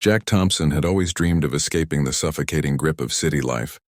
Jack Thompson had always dreamed of escaping the suffocating grip of city life,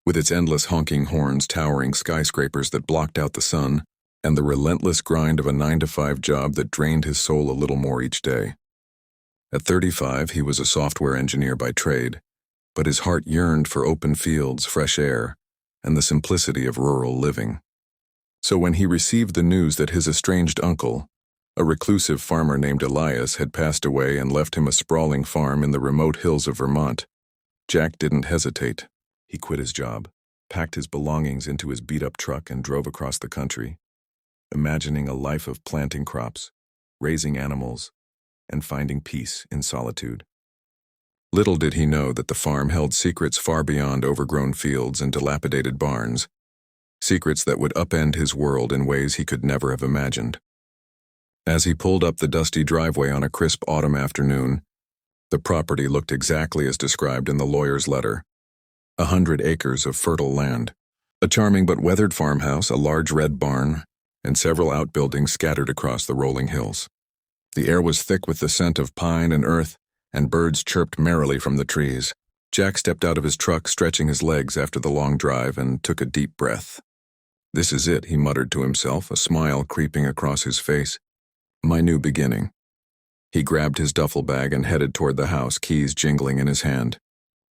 with its endless honking horns, towering skyscrapers that blocked out the sun, and the relentless grind of a 9-to-5 job that drained his soul a little more each day. At 35, he was a software engineer by trade, but his heart yearned for open fields, fresh air, and the simplicity of rural living. So when he received the news that his estranged uncle, a reclusive farmer named Elias, had passed away and left him a sprawling farm in the remote hills of Vermont, Jack didn't hesitate. He quit his job, packed his belongings into his beat-up truck, and drove across the country, imagining a life of planting crops, raising animals, and finding peace in solitude. Little did he know that the farm held secrets far beyond overgrown fields and dilapidated barns, secrets that would upend his world in ways he could never have imagined. As he pulled up the dusty driveway on a crisp autumn afternoon, the property looked exactly as described in the lawyer's letter. 100 acres of fertile land, a charming but weathered farmhouse, a large red barn, and several outbuildings scattered across the rolling hills. The air was thick with the scent of pine and earth, and birds chirped merrily from the trees. Jack stepped out of his truck, stretching his legs after the long drive, and took a deep breath. "This is it," he muttered to himself, a smile creeping across his face. "My new beginning." He grabbed his duffel bag and headed toward the house, keys jingling in his hand.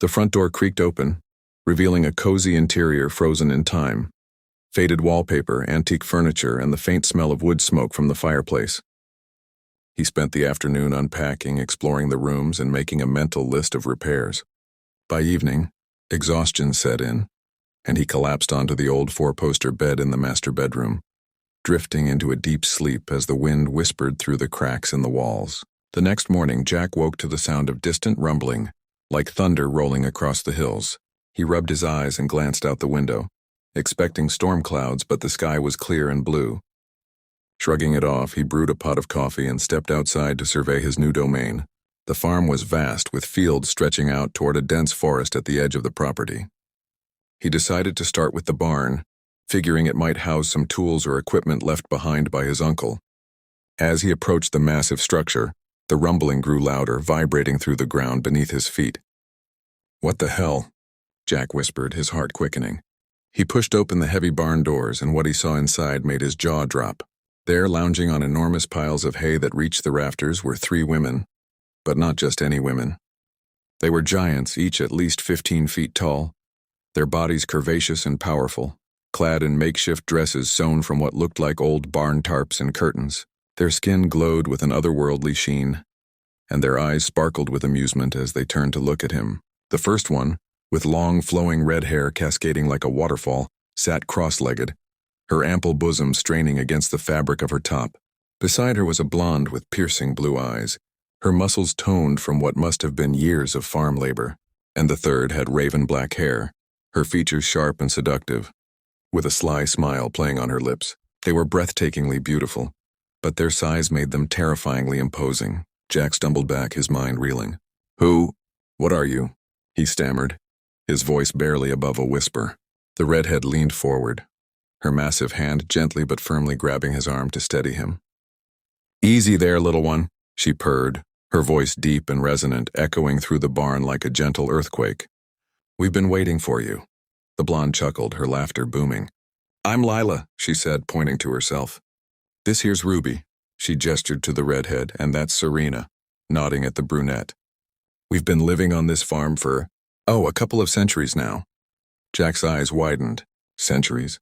The front door creaked open, revealing a cozy interior frozen in time. Faded wallpaper, antique furniture, and the faint smell of wood smoke from the fireplace. He spent the afternoon unpacking, exploring the rooms, and making a mental list of repairs. By evening, exhaustion set in, and he collapsed onto the old 4-poster bed in the master bedroom, drifting into a deep sleep as the wind whispered through the cracks in the walls. The next morning, Jack woke to the sound of distant rumbling, like thunder rolling across the hills. He rubbed his eyes and glanced out the window, expecting storm clouds, but the sky was clear and blue. Shrugging it off, he brewed a pot of coffee and stepped outside to survey his new domain. The farm was vast, with fields stretching out toward a dense forest at the edge of the property. He decided to start with the barn, figuring it might house some tools or equipment left behind by his uncle. As he approached the massive structure, the rumbling grew louder, vibrating through the ground beneath his feet. "What the hell?" Jack whispered, his heart quickening. He pushed open the heavy barn doors, and what he saw inside made his jaw drop. There, lounging on enormous piles of hay that reached the rafters, were 3 women. But not just any women. They were giants, each at least 15 feet tall, their bodies curvaceous and powerful, clad in makeshift dresses sewn from what looked like old barn tarps and curtains. Their skin glowed with an otherworldly sheen, and their eyes sparkled with amusement as they turned to look at him. The first one, with long flowing red hair cascading like a waterfall, sat cross-legged, her ample bosom straining against the fabric of her top. Beside her was a blonde with piercing blue eyes, her muscles toned from what must have been years of farm labor. And the third had raven black hair, her features sharp and seductive, with a sly smile playing on her lips. They were breathtakingly beautiful, but their size made them terrifyingly imposing. Jack stumbled back, his mind reeling. What are you?" he stammered, his voice barely above a whisper. The redhead leaned forward, her massive hand gently but firmly grabbing his arm to steady him. "Easy there, little one," she purred, her voice deep and resonant, echoing through the barn like a gentle earthquake. "We've been waiting for you." The blonde chuckled, her laughter booming. "I'm Lila," she said, pointing to herself. "This here's Ruby," she gestured to the redhead, "and that's Serena," nodding at the brunette. "We've been living on this farm for, a couple of centuries now." Jack's eyes widened. "Centuries?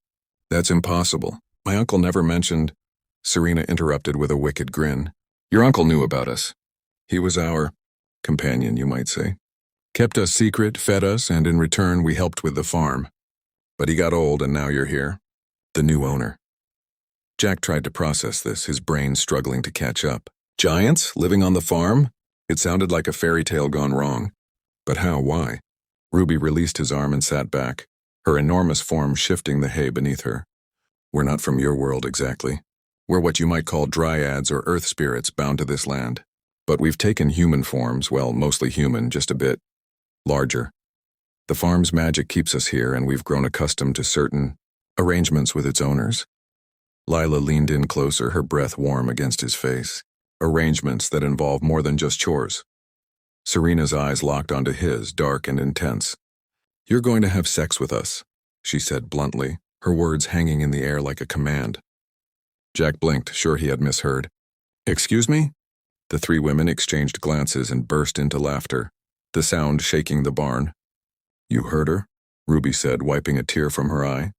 That's impossible. My uncle never mentioned—" Serena interrupted with a wicked grin. "Your uncle knew about us. He was our companion, you might say. Kept us secret, fed us, and in return we helped with the farm. But he got old and now you're here, the new owner." Jack tried to process this, his brain struggling to catch up. Giants living on the farm? It sounded like a fairy tale gone wrong. But how? Why? Ruby released his arm and sat back, her enormous form shifting the hay beneath her. "We're not from your world exactly. We're what you might call dryads or earth spirits bound to this land. But we've taken human forms, well, mostly human, just a bit larger. The farm's magic keeps us here, and we've grown accustomed to certain arrangements with its owners." Lila leaned in closer, her breath warm against his face. "Arrangements that involve more than just chores." Serena's eyes locked onto his, dark and intense. "You're going to have sex with us," she said bluntly, her words hanging in the air like a command. Jack blinked, sure he had misheard. "Excuse me?" The three women exchanged glances and burst into laughter, the sound shaking the barn. "You heard her," Ruby said, wiping a tear from her eye.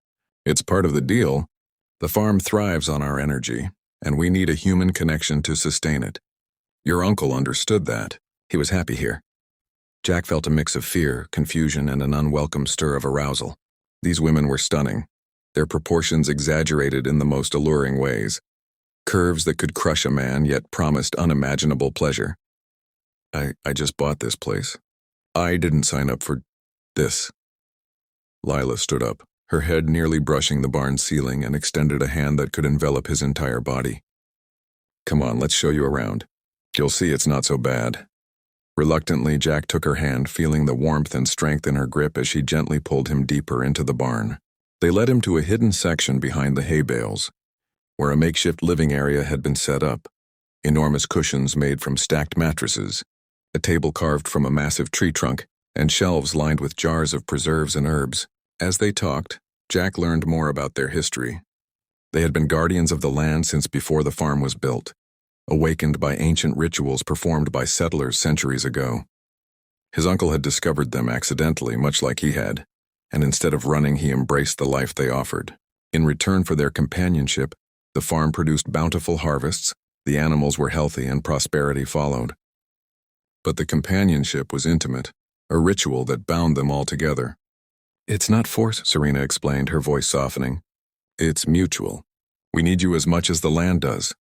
"It's part of the deal. The farm thrives on our energy, and we need a human connection to sustain it. Your uncle understood that. He was happy here." Jack felt a mix of fear, confusion, and an unwelcome stir of arousal. These women were stunning, their proportions exaggerated in the most alluring ways. Curves that could crush a man yet promised unimaginable pleasure. I just bought this place. I didn't sign up for this." Lila stood up, her head nearly brushing the barn ceiling, and extended a hand that could envelop his entire body. "Come on, let's show you around. You'll see it's not so bad." Reluctantly, Jack took her hand, feeling the warmth and strength in her grip as she gently pulled him deeper into the barn. They led him to a hidden section behind the hay bales, where a makeshift living area had been set up. Enormous cushions made from stacked mattresses, a table carved from a massive tree trunk, and shelves lined with jars of preserves and herbs. As they talked, Jack learned more about their history. They had been guardians of the land since before the farm was built, awakened by ancient rituals performed by settlers centuries ago. His uncle had discovered them accidentally, much like he had, and instead of running, he embraced the life they offered. In return for their companionship, the farm produced bountiful harvests, the animals were healthy, and prosperity followed. But the companionship was intimate, a ritual that bound them all together. "It's not force," Serena explained, her voice softening. "It's mutual. We need you as much as the land does."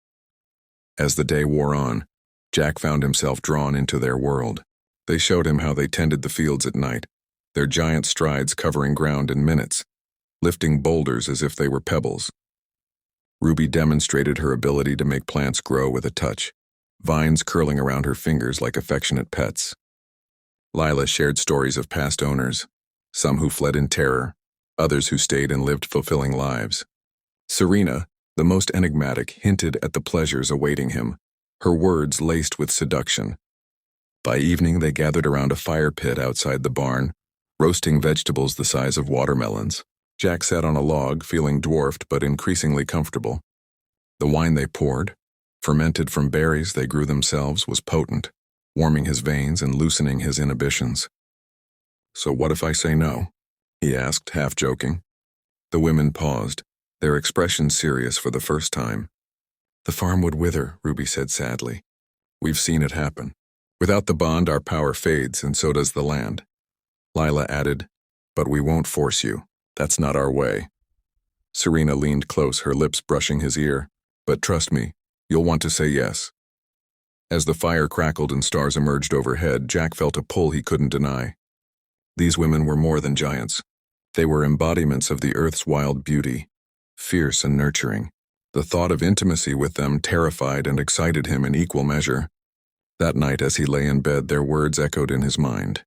As the day wore on, Jack found himself drawn into their world. They showed him how they tended the fields at night, their giant strides covering ground in minutes, lifting boulders as if they were pebbles. Ruby demonstrated her ability to make plants grow with a touch, vines curling around her fingers like affectionate pets. Lila shared stories of past owners, some who fled in terror, others who stayed and lived fulfilling lives. Serena, the most enigmatic, hinted at the pleasures awaiting him, her words laced with seduction. By evening, they gathered around a fire pit outside the barn, roasting vegetables the size of watermelons. Jack sat on a log, feeling dwarfed but increasingly comfortable. The wine they poured, fermented from berries they grew themselves, was potent, warming his veins and loosening his inhibitions. "So what if I say no?" he asked, half joking. The women paused, their expressions serious for the first time. "The farm would wither," Ruby said sadly. "We've seen it happen. Without the bond, our power fades, and so does the land." Lila added, "But we won't force you. That's not our way." Serena leaned close, her lips brushing his ear. "But trust me, you'll want to say yes." As the fire crackled and stars emerged overhead, Jack felt a pull he couldn't deny. These women were more than giants. They were embodiments of the earth's wild beauty, fierce and nurturing. The thought of intimacy with them terrified and excited him in equal measure. That night, as he lay in bed, their words echoed in his mind.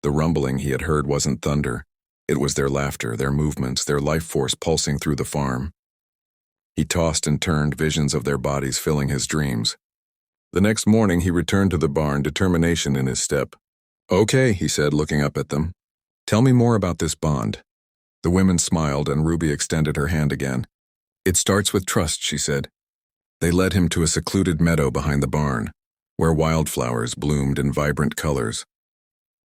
The rumbling he had heard wasn't thunder. It was their laughter, their movements, their life force pulsing through the farm. He tossed and turned, visions of their bodies filling his dreams. The next morning, he returned to the barn, determination in his step. "Okay," he said, looking up at them. "Tell me more about this bond." The women smiled, and Ruby extended her hand again. "It starts with trust," she said. They led him to a secluded meadow behind the barn, where wildflowers bloomed in vibrant colors.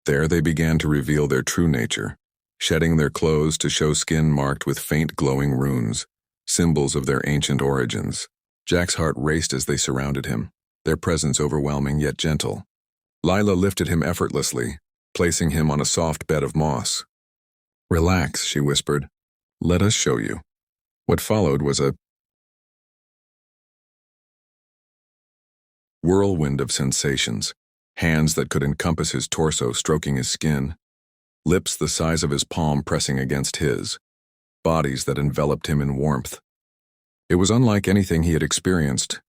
There they began to reveal their true nature, shedding their clothes to show skin marked with faint glowing runes, symbols of their ancient origins. Jack's heart raced as they surrounded him, their presence overwhelming yet gentle. Lila lifted him effortlessly, placing him on a soft bed of moss. "Relax," she whispered. "Let us show you." What followed was a whirlwind of sensations, hands that could encompass his torso stroking his skin, lips the size of his palm pressing against his, bodies that enveloped him in warmth. It was unlike anything he had experienced,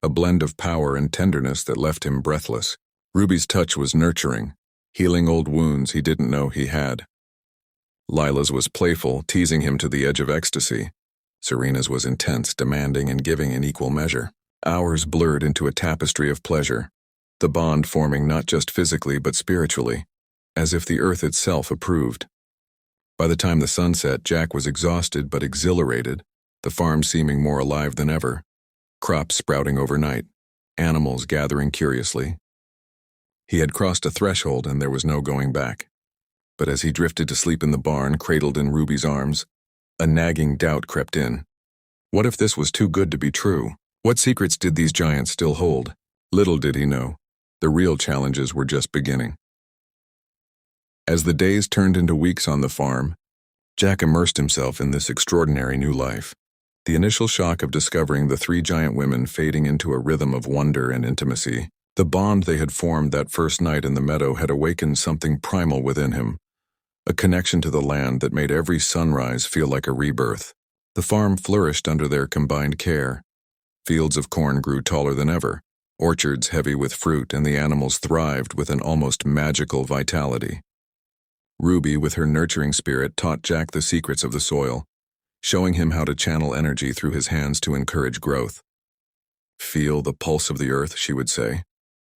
a blend of power and tenderness that left him breathless. Ruby's touch was nurturing, healing old wounds he didn't know he had. Lila's was playful, teasing him to the edge of ecstasy. Serena's was intense, demanding and giving in equal measure. Hours blurred into a tapestry of pleasure. the bond forming not just physically but spiritually, as if the earth itself approved. By the time the sun set, Jack was exhausted but exhilarated, the farm seeming more alive than ever, crops sprouting overnight, animals gathering curiously. He had crossed a threshold and there was no going back. But as he drifted to sleep in the barn, cradled in Ruby's arms, a nagging doubt crept in. What if this was too good to be true? What secrets did these giants still hold? Little did he know, the real challenges were just beginning. As the days turned into weeks on the farm, Jack immersed himself in this extraordinary new life. The initial shock of discovering the three giant women fading into a rhythm of wonder and intimacy, the bond they had formed that first night in the meadow had awakened something primal within him, a connection to the land that made every sunrise feel like a rebirth. The farm flourished under their combined care. Fields of corn grew taller than ever, orchards heavy with fruit, and the animals thrived with an almost magical vitality. Ruby, with her nurturing spirit, taught Jack the secrets of the soil, showing him how to channel energy through his hands to encourage growth. "Feel the pulse of the earth," she would say,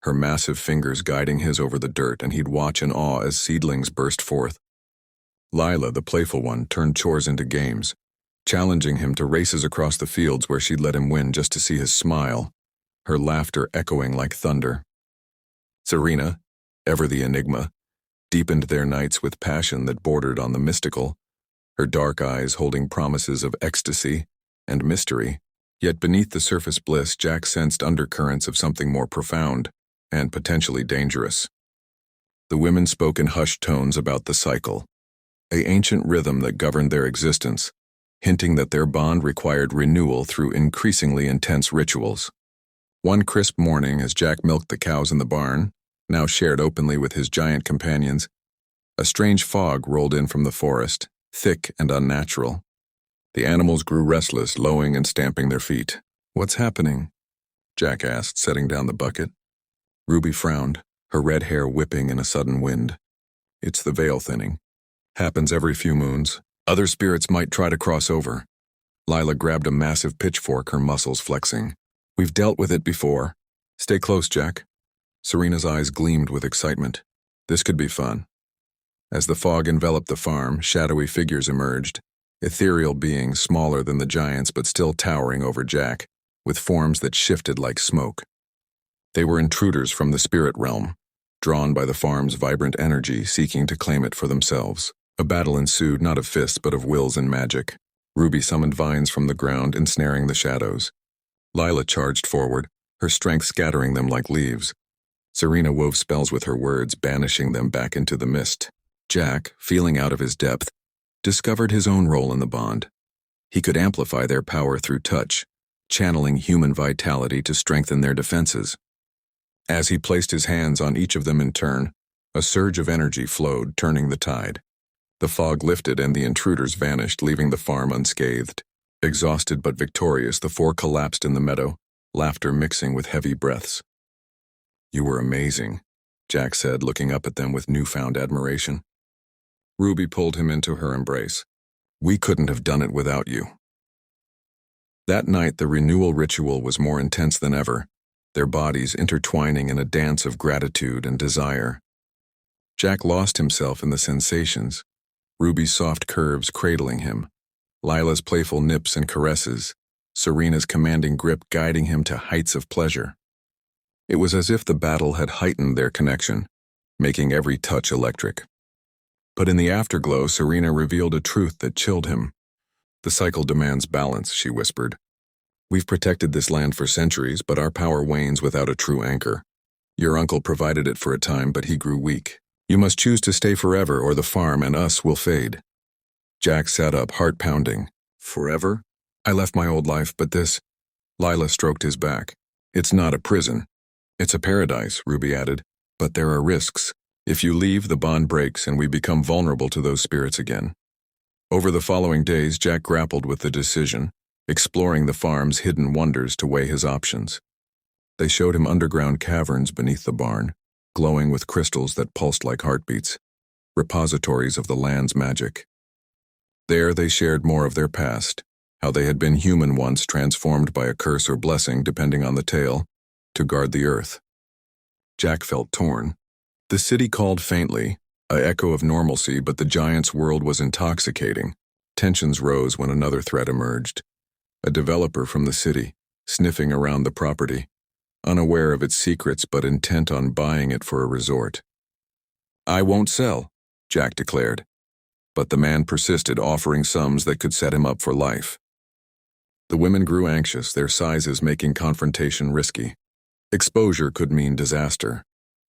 her massive fingers guiding his over the dirt, and he'd watch in awe as seedlings burst forth. Lila, the playful one, turned chores into games, challenging him to races across the fields where she'd let him win just to see his smile, her laughter echoing like thunder. Serena, ever the enigma, deepened their nights with passion that bordered on the mystical, her dark eyes holding promises of ecstasy and mystery. Yet beneath the surface bliss, Jack sensed undercurrents of something more profound and potentially dangerous. The women spoke in hushed tones about the cycle, an ancient rhythm that governed their existence, hinting that their bond required renewal through increasingly intense rituals. One crisp morning, as Jack milked the cows in the barn, now shared openly with his giant companions, a strange fog rolled in from the forest, thick and unnatural. The animals grew restless, lowing and stamping their feet. "What's happening?" Jack asked, setting down the bucket. Ruby frowned, her red hair whipping in a sudden wind. "It's the veil thinning. Happens every few moons. Other spirits might try to cross over." Lila grabbed a massive pitchfork, her muscles flexing. "We've dealt with it before. Stay close, Jack." Serena's eyes gleamed with excitement. This could be fun. As the fog enveloped the farm, shadowy figures emerged, ethereal beings smaller than the giants but still towering over Jack, with forms that shifted like smoke. They were intruders from the spirit realm, drawn by the farm's vibrant energy, seeking to claim it for themselves. A battle ensued, not of fists but of wills and magic. Ruby summoned vines from the ground, ensnaring the shadows. Lila charged forward, her strength scattering them like leaves. Serena wove spells with her words, banishing them back into the mist. Jack, feeling out of his depth, discovered his own role in the bond. He could amplify their power through touch, channeling human vitality to strengthen their defenses. As he placed his hands on each of them in turn, a surge of energy flowed, turning the tide. The fog lifted and the intruders vanished, leaving the farm unscathed. Exhausted but victorious, the four collapsed in the meadow, laughter mixing with heavy breaths. "You were amazing," Jack said, looking up at them with newfound admiration. Ruby pulled him into her embrace. "We couldn't have done it without you." That night, the renewal ritual was more intense than ever, their bodies intertwining in a dance of gratitude and desire. Jack lost himself in the sensations, Ruby's soft curves cradling him, Lila's playful nips and caresses, Serena's commanding grip guiding him to heights of pleasure. It was as if the battle had heightened their connection, making every touch electric. But in the afterglow, Serena revealed a truth that chilled him. "The cycle demands balance," she whispered. "We've protected this land for centuries, but our power wanes without a true anchor. Your uncle provided it for a time, but he grew weak. You must choose to stay forever, or the farm and us will fade." Jack sat up, heart pounding. "Forever? I left my old life, but this—" Lila stroked his back. "It's not a prison. It's a paradise," Ruby added. "But there are risks. If you leave, the bond breaks and we become vulnerable to those spirits again." Over the following days, Jack grappled with the decision, exploring the farm's hidden wonders to weigh his options. They showed him underground caverns beneath the barn, glowing with crystals that pulsed like heartbeats, repositories of the land's magic. There they shared more of their past, how they had been human once, transformed by a curse or blessing depending on the tale, to guard the earth. Jack felt torn. The city called faintly, a echo of normalcy, but the Giant's world was intoxicating. Tensions rose when another threat emerged. A developer from the city, sniffing around the property, unaware of its secrets but intent on buying it for a resort. "I won't sell," Jack declared. But the man persisted, offering sums that could set him up for life. The women grew anxious, their sizes making confrontation risky. Exposure could mean disaster.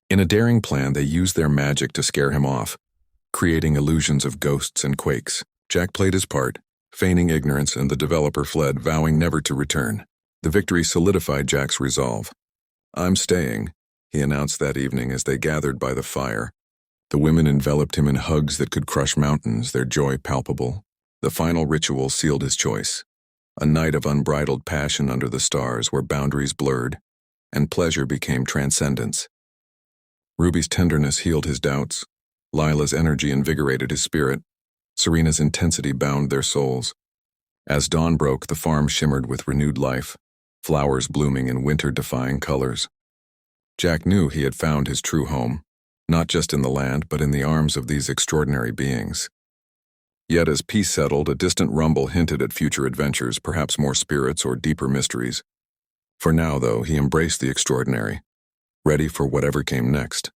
In a daring plan, they used their magic to scare him off, creating illusions of ghosts and quakes. Jack played his part, feigning ignorance, and the developer fled, vowing never to return. The victory solidified Jack's resolve. "I'm staying," he announced that evening as they gathered by the fire. The women enveloped him in hugs that could crush mountains, their joy palpable. The final ritual sealed his choice. A night of unbridled passion under the stars where boundaries blurred, and pleasure became transcendence. Ruby's tenderness healed his doubts. Lila's energy invigorated his spirit. Serena's intensity bound their souls. As dawn broke, the farm shimmered with renewed life, flowers blooming in winter-defying colors. Jack knew he had found his true home, not just in the land, but in the arms of these extraordinary beings. Yet as peace settled, a distant rumble hinted at future adventures, perhaps more spirits or deeper mysteries. For now, though, he embraced the extraordinary, ready for whatever came next.